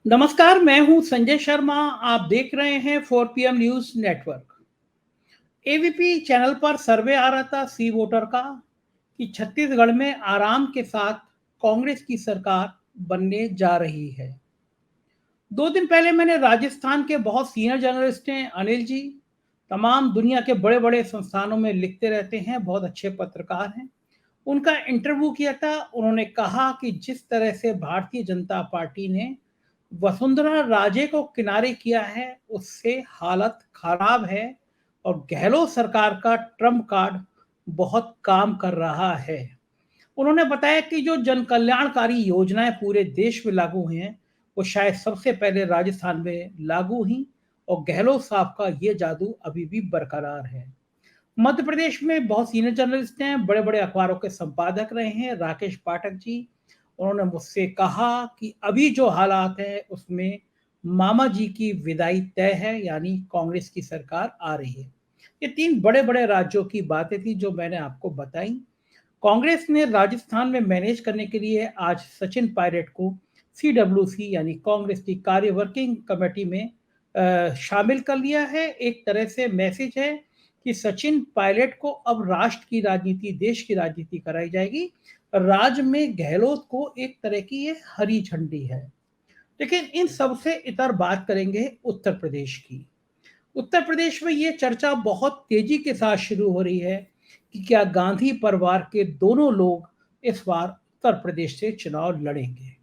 नमस्कार, मैं हूं संजय शर्मा। आप देख रहे हैं 4 PM news network. ABP channel पर सर्वे आ रहा था सी वोटर का कि छत्तीसगढ़ में आराम के साथ कांग्रेस की सरकार बनने जा रही है। 2 दिन पहले मैंने राजस्थान के बहुत सीनियर जर्नलिस्ट हैं अनिल जी, तमाम दुनिया के बड़े बड़े संस्थानों में लिखते रहते हैं, बहुत अच्छे पत्रकार हैं, उनका इंटरव्यू किया था। उन्होंने कहा कि जिस तरह से भारतीय जनता पार्टी ने वसुंधरा राजे को किनारे किया है, उससे हालत खराब है और गहलोत सरकार का ट्रम्प कार्ड बहुत काम कर रहा है। उन्होंने बताया कि जो जन कल्याणकारी योजनाएं पूरे देश में लागू हुई हैं, वो शायद सबसे पहले राजस्थान में लागू हुई और गहलोत साहब का ये जादू अभी भी बरकरार है। मध्य प्रदेश में बहुत सीनियर जर्नलिस्ट हैं, बड़े बड़े अखबारों के संपादक रहे हैं राकेश पाठक जी। उन्होंने मुझसे कहा कि अभी जो हालात हैं उसमें मामा जी की विदाई तय है, यानी कांग्रेस की सरकार आ रही है। ये 3 बड़े बड़े राज्यों की बातें थी जो मैंने आपको बताई। कांग्रेस ने राजस्थान में मैनेज करने के लिए आज सचिन पायलट को सीडब्ल्यूसी यानी कांग्रेस की कार्य वर्किंग कमेटी में शामिल कर लिया है। एक तरह से मैसेज है कि सचिन पायलट को अब राष्ट्र की राजनीति, देश की राजनीति कराई जाएगी। राज्य में गहलोत को एक तरह की ये हरी झंडी है। लेकिन इन सबसे इतर बात करेंगे उत्तर प्रदेश की। उत्तर प्रदेश में ये चर्चा बहुत तेजी के साथ शुरू हो रही है कि क्या गांधी परिवार के दोनों लोग इस बार उत्तर प्रदेश से चुनाव लड़ेंगे।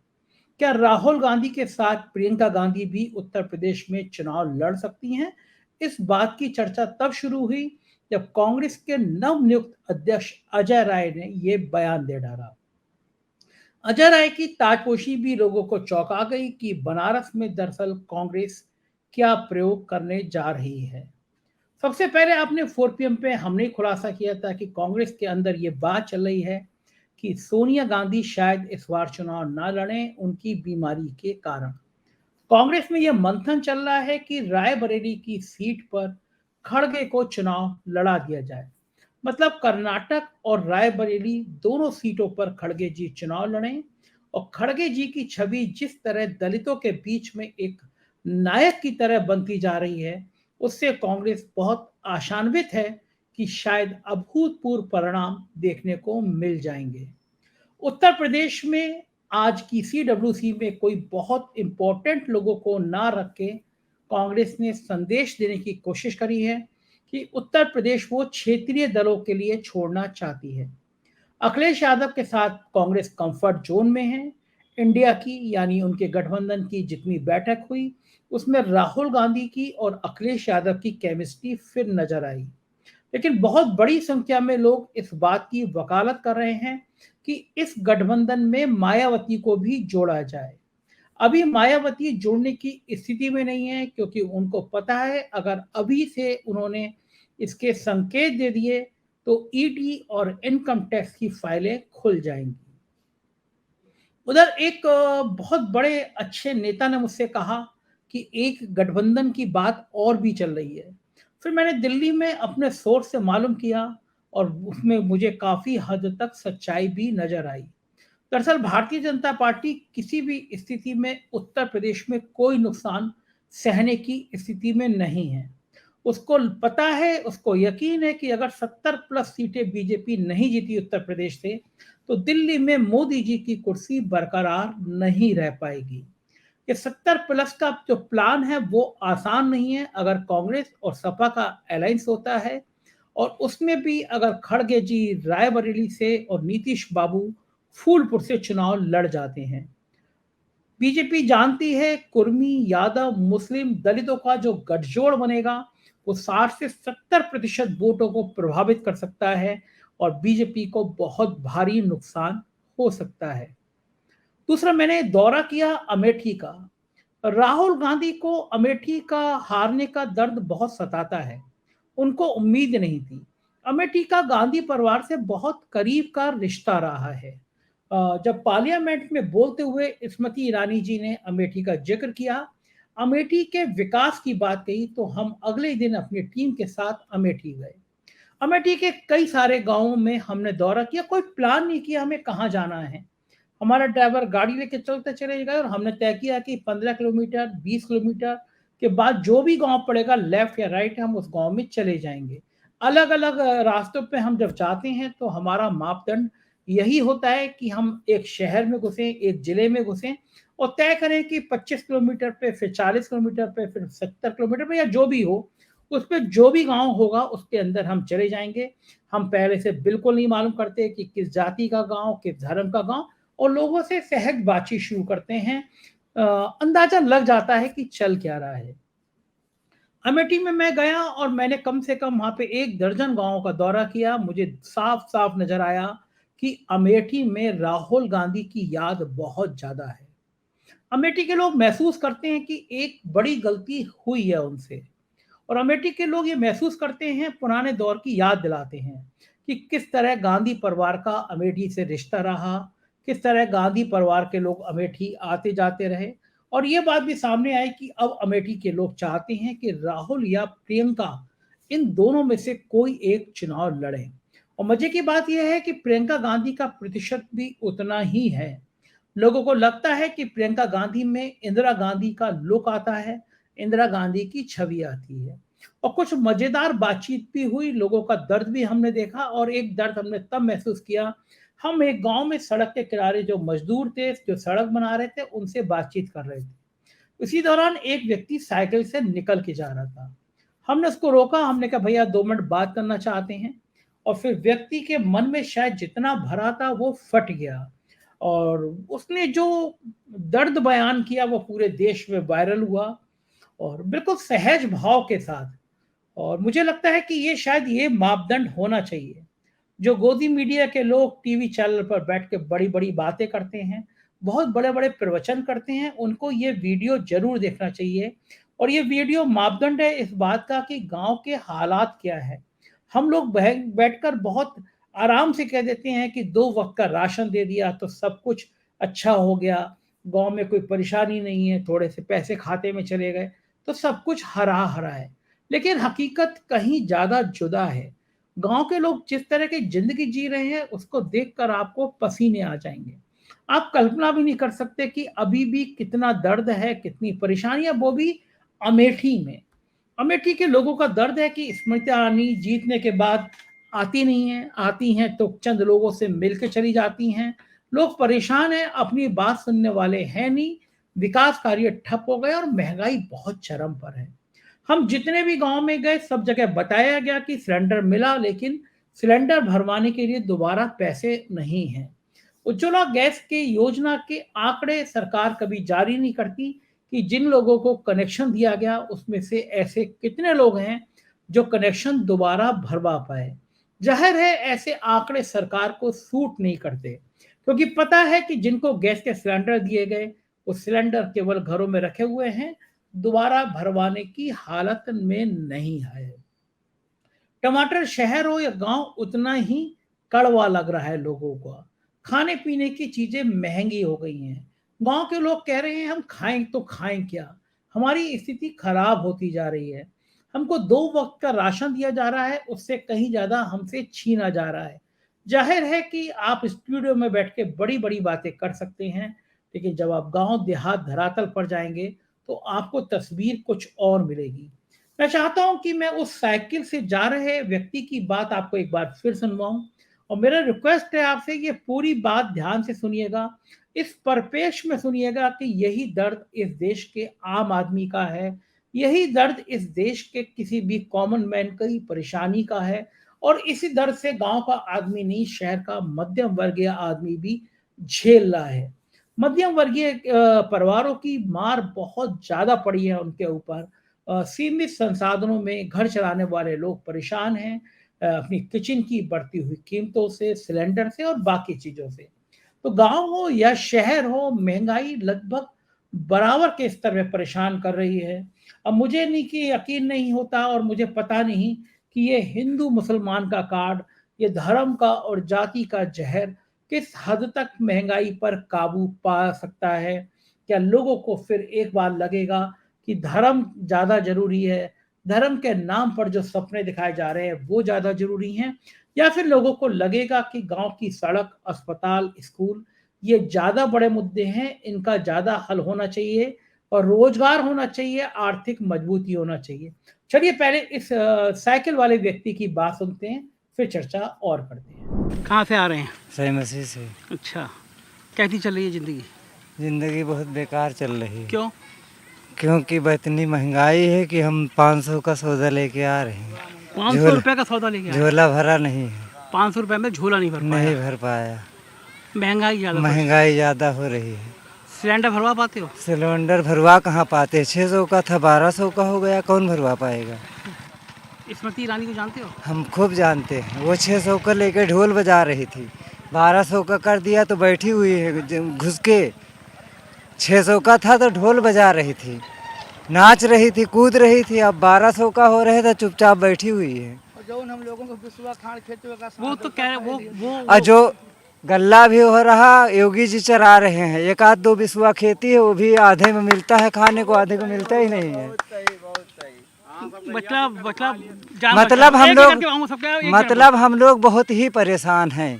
क्या राहुल गांधी के साथ प्रियंका गांधी भी उत्तर प्रदेश में चुनाव लड़ सकती हैं। इस बात की चर्चा तब शुरू हुई जब कांग्रेस के नवनियुक्त अध्यक्ष अजय राय ने यह बयान दे डाला। अजय राय की ताजपोशी भी लोगों को चौंका गई कि बनारस में दरअसल कांग्रेस क्या प्रयोग करने जा रही है। सबसे पहले आपने 4 PM पे हमने खुलासा किया था कि कांग्रेस के अंदर ये बात चल रही है कि सोनिया गांधी शायद इस बार चुनाव ना लड़ें उनकी बीमारी के कारण। कांग्रेस में यह मंथन चल रहा है कि रायबरेली की सीट पर खड़गे को चुनाव लड़ा दिया जाए। मतलब कर्नाटक और रायबरेली दोनों सीटों पर खड़गे जी चुनाव लड़ें। और खड़गे जी की छवि जिस तरह दलितों के बीच में एक नायक की तरह बनती जा रही है, उससे कांग्रेस बहुत आशान्वित है कि शायद अभूतपूर्व परिणाम देखने को मिल जाएंगे। उत्तर प्रदेश में आज की सीडब्ल्यूसी में कोई बहुत इंपॉर्टेंट लोगों को ना रख के कांग्रेस ने संदेश देने की कोशिश करी है कि उत्तर प्रदेश वो क्षेत्रीय दलों के लिए छोड़ना चाहती है। अखिलेश यादव के साथ कांग्रेस कंफर्ट जोन में है। इंडिया की यानी उनके गठबंधन की जितनी बैठक हुई उसमें राहुल गांधी की और अखिलेश यादव की केमिस्ट्री फिर नजर आई। लेकिन बहुत बड़ी संख्या में लोग इस बात की वकालत कर रहे हैं कि इस गठबंधन में मायावती को भी जोड़ा जाए। अभी मायावती जोड़ने की स्थिति में नहीं है क्योंकि उनको पता है अगर अभी से उन्होंने इसके संकेत दे दिए तो ईडी और इनकम टैक्स की फाइलें खुल जाएंगी। उधर एक बहुत बड़े अच्छे नेता ने मुझसे कहा कि एक गठबंधन की बात और भी चल रही है। फिर मैंने दिल्ली में अपने सोर्स से मालूम किया और उसमें मुझे काफी हद तक सच्चाई भी नजर आई। दरअसल भारतीय जनता पार्टी किसी भी स्थिति में उत्तर प्रदेश में कोई नुकसान सहने की स्थिति में नहीं है। उसको पता है, उसको यकीन है कि अगर 70+ सीटें बीजेपी नहीं जीती उत्तर प्रदेश से तो दिल्ली में मोदी जी की कुर्सी बरकरार नहीं रह पाएगी। ये 70+ का जो प्लान है वो आसान नहीं है। अगर कांग्रेस और सपा का अलायंस होता है और उसमें भी अगर खड़गे जी रायबरेली से और नीतीश बाबू फूलपुर से चुनाव लड़ जाते हैं। बीजेपी जानती है कुर्मी, यादव, मुस्लिम, दलितों का जो गठजोड़ बनेगा वो 60 से 70% वोटों को प्रभावित कर सकता है और बीजेपी को बहुत भारी नुकसान हो सकता है। दूसरा, मैंने दौरा किया अमेठी का। राहुल गांधी को अमेठी का हारने का दर्द बहुत सताता है। उनको उम्मीद नहीं थी। अमेठी का गांधी परिवार से बहुत करीब का रिश्ता रहा है। जब पार्लियामेंट में बोलते हुए स्मृति ईरानी जी ने अमेठी का जिक्र किया, अमेठी के विकास की बात कही, तो हम अगले दिन अपनी टीम के साथ अमेठी गए। अमेठी के कई सारे गांवों में हमने दौरा किया, कोई प्लान नहीं किया हमें कहाँ जाना है। हमारा ड्राइवर गाड़ी लेके चलते चले गए और हमने तय किया कि 15 किलोमीटर, 20 किलोमीटर के बाद जो भी गाँव पड़ेगा लेफ्ट या राइट हम उस गाँव में चले जाएँगे। अलग-अलग रास्तों पे हम जब जाते हैं तो हमारा मापदंड यही होता है कि हम एक शहर में घुसें, एक जिले में घुसें और तय करें कि 25 किलोमीटर पे, फिर 40 किलोमीटर पे, फिर 70 किलोमीटर पे या जो भी हो, उस पे जो भी गाँव होगा उसके अंदर हम चले जाएँगे। हम पहले से बिल्कुल नहीं मालूम करते कि किस जाति का गाँव, किस धर्म का गाँव और लोगों से सहज बातचीत शुरू करते हैं। अ, अंदाज़ा लग जाता है कि चल क्या रहा है। अमेठी में मैं गया और मैंने कम से कम वहाँ पे 1 दर्जन गाँवों का दौरा किया। मुझे साफ-साफ नज़र आया कि अमेठी में राहुल गांधी की याद बहुत ज़्यादा है। अमेठी के लोग महसूस करते हैं कि एक बड़ी गलती हुई है उनसे और अमेठी के लोग ये महसूस करते हैं, पुराने दौर की याद दिलाते हैं कि किस तरह गांधी परिवार का अमेठी से रिश्ता रहा, किस तरह गांधी परिवार के लोग अमेठी आते-जाते रहे और ये बात भी सामने आई कि अब अमेठी के लोग चाहते हैं कि राहुल या प्रियंका इन दोनों में से कोई एक चुनाव लड़े और मजे की बात यह है कि प्रियंका गांधी का प्रतिशत भी उतना ही है। लोगों को लगता है कि प्रियंका गांधी में इंदिरा गांधी का लुक आता है, इंदिरा गांधी की छवि आती है और कुछ मजेदार बातचीत भी हुई, लोगों का दर्द भी हमने देखा और एक दर्द हमने तब महसूस किया, हम एक गांव में सड़क के किनारे जो मजदूर थे, जो सड़क बना रहे थे, उनसे बातचीत कर रहे थे। इसी दौरान एक व्यक्ति साइकिल से निकल के जा रहा था। हमने उसको रोका, हमने कहा भैया 2 मिनट बात करना चाहते हैं और फिर व्यक्ति के मन में शायद जितना भरा था वो फट गया और उसने जो दर्द बयान किया वो पूरे देश में वायरल हुआ और बिल्कुल सहज भाव के साथ और मुझे लगता है कि ये शायद ये मापदंड होना चाहिए। जो गोदी मीडिया के लोग टीवी चैनल पर बैठ के बड़ी-बड़ी बातें करते हैं, बहुत बड़े-बड़े प्रवचन करते हैं, उनको ये वीडियो ज़रूर देखना चाहिए और ये वीडियो मापदंड है इस बात का कि गाँव के हालात क्या है। हम लोग बैठकर बहुत आराम से कह देते हैं कि 2 वक़्त का राशन दे दिया तो सब कुछ अच्छा हो गया, गाँव में कोई परेशानी नहीं है, थोड़े से पैसे खाते में चले गए, तो सब कुछ हरा-हरा है। लेकिन हकीकत कहीं ज़्यादा जुदा है। गाँव के लोग जिस तरह की ज़िंदगी जी रहे हैं, उसको देखकर आपको पसीने आ जाएँगे। आप कल्पना भी नहीं कर सकते कि अभी भी कितना दर्द है, कितनी परेशानी है, वो भी अमेठी में। अमेठी के लोगों का दर्द है कि स्मृति ईरानी जीतने के बाद आती नहीं हैं, आती हैं तो चंद लोगों से मिल के चली जाती हैं। लोग परेशान हैं, अपनी बात सुनने वाले हैं नहीं, विकास कार्य ठप हो गए और महँगाई बहुत चरम पर है। हम जितने भी गाँव में गए सब जगह बताया गया कि सिलेंडर मिला लेकिन सिलेंडर भरवाने के लिए दोबारा पैसे नहीं हैं। उज्ज्वला गैस के योजना के आंकड़े सरकार कभी जारी नहीं करती कि जिन लोगों को कनेक्शन दिया गया उसमें से ऐसे कितने लोग हैं जो कनेक्शन दोबारा भरवा पाए। जाहिर है ऐसे आंकड़े सरकार को सूट नहीं करते क्योंकि पता है कि जिनको गैस के सिलेंडर दिए गए वो सिलेंडर केवल घरों में रखे हुए हैं, दोबारा भरवाने की हालत में नहीं है। टमाटर शहर हो या गांव उतना ही कड़वा लग रहा है लोगों को। खाने पीने की चीजें महंगी हो गई हैं। गांव के लोग कह रहे हैं हम खाएं तो खाएं क्या, हमारी स्थिति खराब होती जा रही है। हमको 2 वक्त का राशन दिया जा रहा है, उससे कहीं ज्यादा हमसे छीना जा रहा है। जाहिर है कि आप स्टूडियो में बैठ के बड़ी बड़ी बातें कर सकते हैं, लेकिन जब आप गांव देहात धरातल पर जाएंगे तो आपको तस्वीर कुछ और मिलेगी। मैं चाहता हूँ कि मैं उस साइकिल से जा रहे व्यक्ति की बात आपको एक बार फिर सुनवाऊँ और मेरा रिक्वेस्ट है आपसे ये पूरी बात ध्यान से सुनिएगा। इस परिप्रेक्ष्य में सुनिएगा कि यही दर्द इस देश के आम आदमी का है, यही दर्द इस देश के किसी भी कॉमन मैन की परेशानी का है और इसी दर्द से गाँव का आदमी नहीं, शहर का मध्यम वर्गीय आदमी भी झेल रहा है। मध्यम वर्गीय परिवारों की मार बहुत ज़्यादा पड़ी है उनके ऊपर। सीमित संसाधनों में घर चलाने वाले लोग परेशान हैं अपनी किचन की बढ़ती हुई कीमतों से, सिलेंडर से और बाकी चीज़ों से। तो गाँव हो या शहर हो, महँगाई लगभग बराबर के स्तर में परेशान कर रही है। अब मुझे नहीं कि यकीन नहीं होता और मुझे पता नहीं कि ये हिंदू-मुसलमान का कार्ड, ये धर्म का और जाति का ज़हर किस हद तक महँगाई पर काबू पा सकता है। क्या लोगों को फिर एक बार लगेगा कि धर्म ज़्यादा ज़रूरी है, धर्म के नाम पर जो सपने दिखाए जा रहे हैं वो ज़्यादा ज़रूरी हैं या फिर लोगों को लगेगा कि गाँव की सड़क, अस्पताल, स्कूल ये ज़्यादा बड़े मुद्दे हैं, इनका ज़्यादा हल होना चाहिए और रोज़गार होना चाहिए, आर्थिक मजबूती होना चाहिए। चलिए पहले इस साइकिल वाले व्यक्ति की बात सुनते हैं, फिर चर्चा और करते हैं। कहाँ से आ रहे हैं? सही मसीह से। अच्छा, कैसी चल रही है ज़िंदगी? ज़िंदगी बहुत बेकार चल रही है। क्यों? क्योंकि इतनी महंगाई है कि हम 500 का सौदा लेके आ रहे हैं। 500 रुपये का सौदा लेके आए? झोला भरा नहीं है। 500 रुपये में झोला नहीं भर पाया? नहीं भर पाया। महंगाई ज़्यादा हो रही है। सिलेंडर भरवा पाते हो? सिलेंडर भरवा कहाँ पाते? 600 का था, 1200 का हो गया, कौन भरवा पाएगा? स्मृति ईरानी को जानते हो? हम खूब जानते हैं। वो 600 का लेके ढोल बजा रही थी, 1200 का कर दिया तो बैठी हुई है घुस के। 600 का था तो ढोल बजा रही थी, नाच रही थी, कूद रही थी। अब 1200 का हो रहे तो चुपचाप बैठी हुई है। जो हम लोगों को विश्वा खान खेतों का वो तो कह रहे वो और जो गल्ला भी हो रहा, योगी जी चरा रहे हैं। एक आध दो बिस्वा खेती है, वो भी आधे में मिलता है खाने को, आधे को मिलता ही नहीं है। मतलब हम लोग बहुत ही परेशान हैं।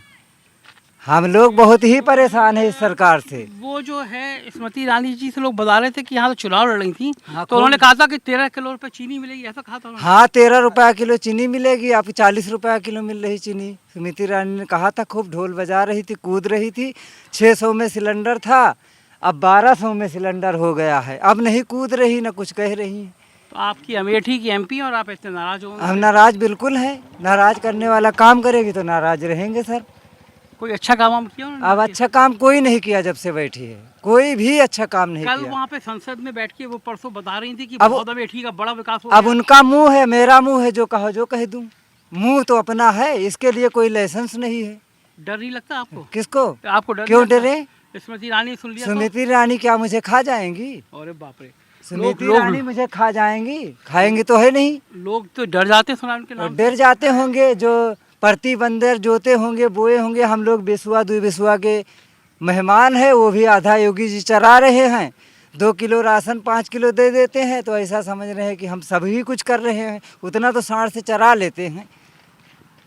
हम लोग बहुत ही परेशान है इस सरकार से। वो जो है स्मृति ईरानी जी से लोग बता रहे थे कि यहाँ तो चुनाव लड़ रही थी, तो उन्होंने कहा था कि 13 किलो रुपए चीनी मिलेगी, ऐसा कहा था। हाँ, 13 रुपया किलो चीनी मिलेगी, अब 40 रुपया किलो मिल रही चीनी। स्मृति ईरानी ने कहा था, खूब ढोल बजा रही थी, कूद रही थी। 600 में सिलेंडर था, अब 1200 में सिलेंडर हो गया है। अब नहीं कूद रही, न कुछ कह रही। तो आपकी अमेठी की MP और आप इतने नाराज हो? हम नाराज बिल्कुल है। नाराज करने वाला काम करेगी तो नाराज रहेंगे सर। कोई अच्छा काम किया? अब अच्छा काम कोई नहीं किया जब से बैठी है, कोई भी अच्छा काम नहीं कल किया। वहाँ पे संसद में बैठ के वो परसों बता रही थी कि बहुत अमेठी का बड़ा विकास हो अब गया। उनका मुंह है, मेरा मुंह है, जो कहो जो कह दूं। मुंह तो अपना है, इसके लिए कोई लाइसेंस नहीं है। डर नहीं लगता आपको? किसको? आपको डर? क्यों डरे? स्मृति ईरानी सुन लिया? स्मृति ईरानी क्या मुझे खा जाएंगी? अरे बाप रे, स्मृति ईरानी मुझे खा जाएंगी? खाएंगी तो है नहीं। लोग तो डर जाते सुना उनके नाम। डर जाते होंगे, जो प्रति बंदर जोते होंगे, बोए होंगे। हम लोग बिस्वा 2 बिस्वा के मेहमान है, वो भी आधा योगी जी चरा रहे हैं। 2 किलो राशन 5 किलो दे देते हैं, तो ऐसा समझ रहे हैं कि हम सभी कुछ कर रहे हैं। उतना तो सांड से चरा लेते हैं।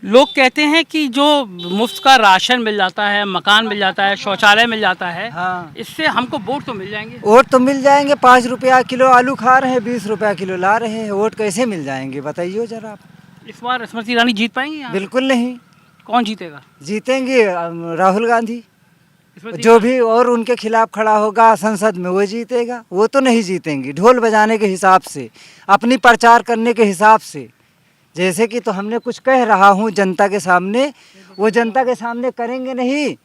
लोग कहते हैं कि जो मुफ्त का राशन मिल जाता है, मकान मिल जाता है, शौचालय मिल जाता है, हाँ, इससे हमको वोट तो मिल जाएंगे। वोट तो मिल जाएंगे। 5 रुपया किलो आलू खा रहे हैं, 20 रुपया किलो ला रहे हैं, वोट कैसे मिल जाएंगे बताइए जरा आप। इस बार स्मृति ईरानी जीत पाएंगी यहाँ? बिल्कुल नहीं। कौन जीतेगा? जीतेंगे राहुल गांधी, जो भी और उनके खिलाफ खड़ा होगा संसद में वो जीतेगा। वो तो नहीं जीतेंगी ढोल बजाने के हिसाब से, अपनी प्रचार करने के हिसाब से। जैसे कि तो हमने कुछ कह रहा हूँ जनता के सामने, वो जनता के सामने करेंगे नहीं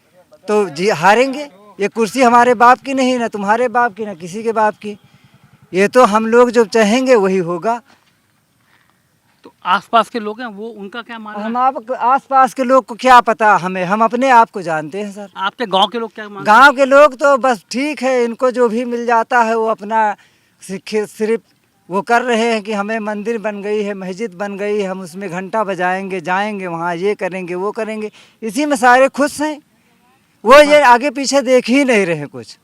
तो जी हारेंगे। ये कुर्सी हमारे बाप की नहीं, ना तुम्हारे बाप की, ना किसी के बाप की। ये तो हम लोग जो चाहेंगे वही होगा। तो आसपास के लोग हैं, वो उनका क्या मानना है? हम आप आसपास के लोग को क्या पता हमें, हम अपने आप को जानते हैं सर। आपके गांव के लोग क्या मानते? गांव के लोग तो बस ठीक है, इनको जो भी मिल जाता है वो अपना सिर्फ वो कर रहे हैं कि हमें मंदिर बन गई है, मस्जिद बन गई है, हम उसमें घंटा बजाएंगे, जाएंगे वहाँ, ये करेंगे वो करेंगे, इसी में सारे खुश हैं। वो ये आगे पीछे देख ही नहीं रहे कुछ।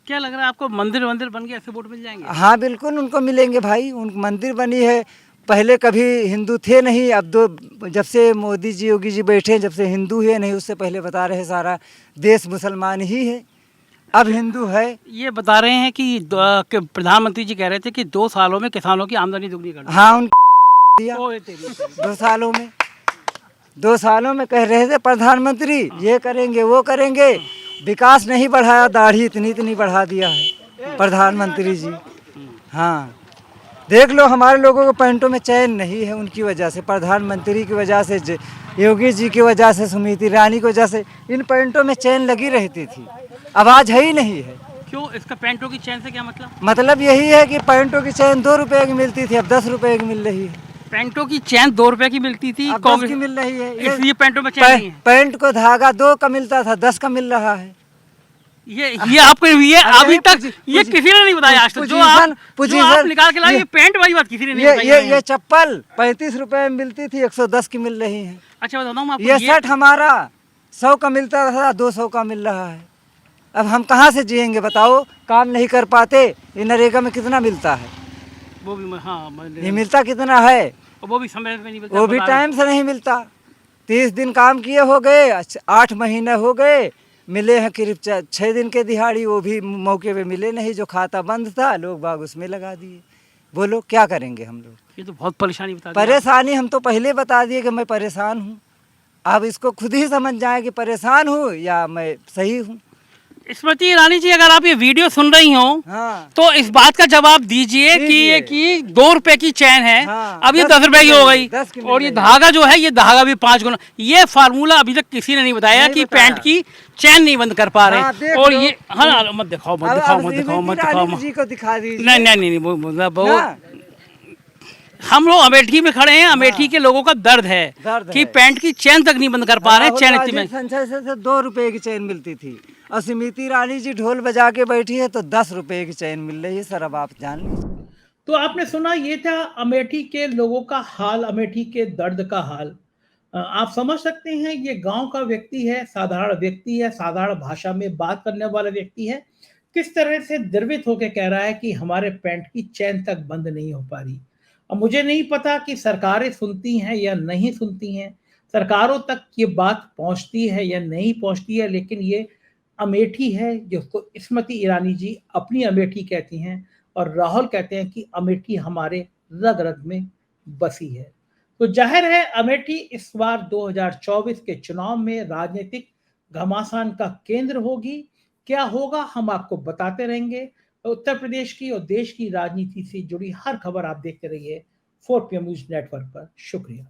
क्या लग रहा है आपको, मंदिर बन गया ऐसे वोट मिल जाएंगे? हाँ बिल्कुल उनको मिलेंगे भाई। उन मंदिर बनी है, पहले कभी हिंदू थे नहीं, अब तो जब से मोदी जी योगी जी बैठे, जब से हिंदू है नहीं, उससे पहले बता रहे सारा देश मुसलमान ही है, अब हिंदू है। ये बता रहे हैं कि प्रधानमंत्री जी कह रहे थे कि 2 सालों में किसानों की आमदनी दुगनी कर। हाँ, उन 2 सालों में कह रहे थे प्रधानमंत्री ये करेंगे वो करेंगे, विकास नहीं बढ़ाया, दाढ़ी इतनी बढ़ा दिया है प्रधानमंत्री जी। हाँ देख लो, हमारे लोगों को पैंटों में चैन नहीं है उनकी वजह से, प्रधानमंत्री की वजह से, योगी जी की वजह से, स्मृति ईरानी की वजह से इन पैंटों में चैन लगी रहती थी, आवाज़ है ही नहीं है। क्यों? इसका पैंटों की चैन से क्या मतलब? मतलब यही है कि पैंटों की चैन 2 रुपए की मिलती थी, अब 10 रुपए की मिल रही है। पैंटों की चैन 2 रुपए की मिलती थी, अब 10 की मिल रही है। इसलिए पैंटों में चैन नहीं है। पैंट को धागा 2 का मिलता था, 10 का मिल रहा है। ये आपको ये अभी तक ये किसी ने नहीं बताया आज तक। जो आप निकाल के लाए, ये पैंट वाली बात किसी ने नहीं बताई। ये चप्पल 35 रुपए में मिलती थी, 110 की मिल रही है। अच्छा बताता हूँ आपको, ये शर्ट हमारा 100 का मिलता था, 200 का मिल रहा है। अब हम कहाँ से जिएंगे बताओ? काम नहीं कर पाते। ये नरेगा में कितना मिलता है? वो भी हाँ, ये मिलता कितना है? वो भी समय पे नहीं मिलता, वो भी टाइम से नहीं मिलता। 30 दिन काम किए हो गए, 8 महीने हो गए, मिले हैं करीब 6 दिन के दिहाड़ी, वो भी मौके पे मिले नहीं, जो खाता बंद था लोग बाग उसमें लगा दिए। बोलो क्या करेंगे हम लोग? ये तो बहुत परेशानी बता दी। परेशानी हम तो पहले बता दिए कि मैं परेशान हूँ, अब इसको खुद ही समझ जाए कि परेशान हूँ या मैं सही हूँ। स्मृति ईरानी जी, अगर आप ये वीडियो सुन रही हो हाँ। तो इस बात का जवाब दीजिए कि ये कि 2 रुपए की चैन है, हाँ, अब ये 10 रुपए की हो गई, और ये धागा जो है ये धागा भी 5 गुना। ये फार्मूला अभी तक किसी ने नहीं बताया नहीं कि बताया। पैंट की चैन नहीं बंद कर पा रहे। हाँ, देख और लो। ये हाँ, मत दिखाओ मत दिखाओ मत दिखाओ मत दिखाओ जी को दिखा दीजिए। नहीं नहीं नहीं, वो हाँ। हम लोग अमेठी में खड़े हैं, अमेठी के लोगों का दर्द है कि पैंट की चैन तक नहीं बंद कर पा रहे हैं। चैन इतनी महंगी, संचय से 2 रुपए की चैन मिलती थी, और स्मृति ईरानी जी ढोल बजा के बैठी है तो 10 रुपए की चैन मिल रही है। सर अब आप जान लीजिए। तो आपने सुना, ये था अमेठी के लोगों का हाल, अमेठी के दर्द का हाल। आप समझ सकते हैं, ये गांव का व्यक्ति है, साधारण व्यक्ति है, साधारण भाषा में बात करने वाला व्यक्ति है, किस तरह से द्रवित होकर कह रहा है कि हमारे पैंट की चैन तक बंद नहीं हो पा रही। अब मुझे नहीं पता कि सरकारें सुनती हैं या नहीं सुनती हैं, सरकारों तक ये बात पहुंचती है या नहीं पहुंचती है, लेकिन ये अमेठी है जिसको स्मृति ईरानी जी अपनी अमेठी कहती हैं, और राहुल कहते हैं कि अमेठी हमारे रग रग में बसी है। तो जाहिर है अमेठी इस बार 2024 के चुनाव में राजनीतिक घमासान का केंद्र होगी। क्या होगा हम आपको बताते रहेंगे। उत्तर प्रदेश की और देश की राजनीति से जुड़ी हर खबर आप देखते रहिए 4PM न्यूज नेटवर्क पर। शुक्रिया।